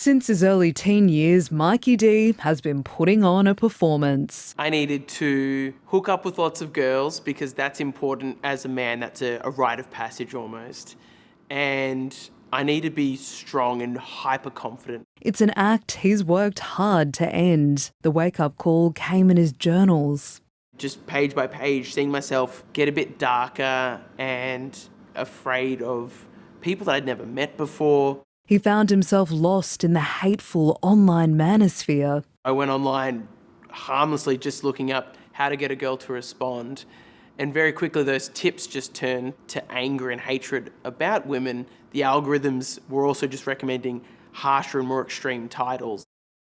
Since his early teen years, Mikey D has been putting on a performance. I needed to hook up with lots of girls because that's important as a man. That's a rite of passage almost. And I need to be strong and hyper-confident. It's an act he's worked hard to end. The wake-up call came in his journals. Just page by page, seeing myself get a bit darker and afraid of people that I'd never met before. He found himself lost in the hateful online manosphere. I went online harmlessly just looking up how to get a girl to respond. And very quickly those tips just turned to anger and hatred about women. The algorithms were also just recommending harsher and more extreme titles.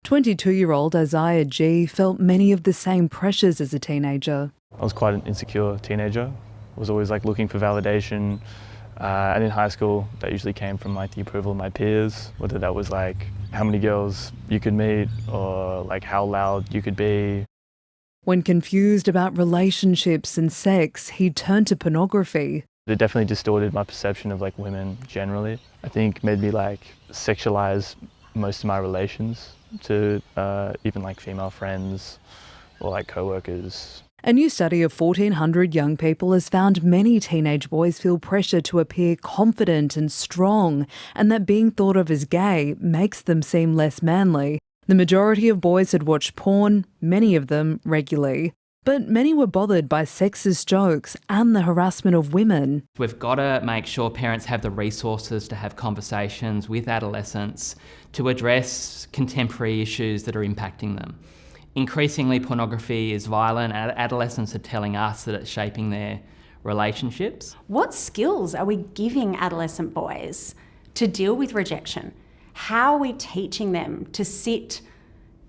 22-year-old Isiah G felt many of the same pressures as a teenager. I was quite an insecure teenager. I was always looking for validation. And in high school, that usually came from the approval of my peers, whether that was how many girls you could meet or how loud you could be. When confused about relationships and sex, he turned to pornography. It definitely distorted my perception of women generally. I think made me sexualize most of my relations to even female friends or co-workers. A new study of 1,400 young people has found many teenage boys feel pressure to appear confident and strong, and that being thought of as gay makes them seem less manly. The majority of boys had watched porn, many of them regularly. But many were bothered by sexist jokes and the harassment of women. We've got to make sure parents have the resources to have conversations with adolescents to address contemporary issues that are impacting them. Increasingly, pornography is violent. Adolescents are telling us that it's shaping their relationships. What skills are we giving adolescent boys to deal with rejection? How are we teaching them to sit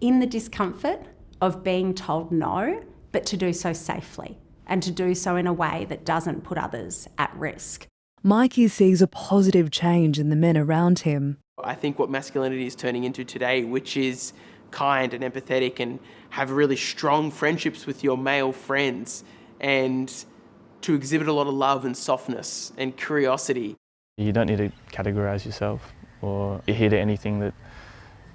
in the discomfort of being told no, but to do so safely and to do so in a way that doesn't put others at risk? Mikey sees a positive change in the men around him. I think what masculinity is turning into today, which is kind and empathetic and have really strong friendships with your male friends and to exhibit a lot of love and softness and curiosity. You don't need to categorise yourself or adhere to anything that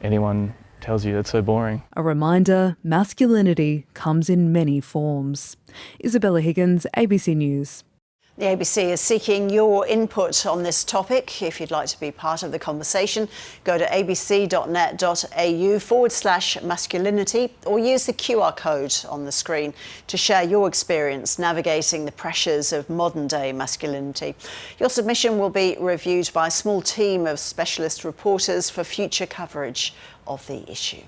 anyone tells you. That's so boring. A reminder, masculinity comes in many forms. Isabella Higgins, ABC News. The ABC is seeking your input on this topic. If you'd like to be part of the conversation, go to abc.net.au/masculinity or use the QR code on the screen to share your experience navigating the pressures of modern-day masculinity. Your submission will be reviewed by a small team of specialist reporters for future coverage of the issue.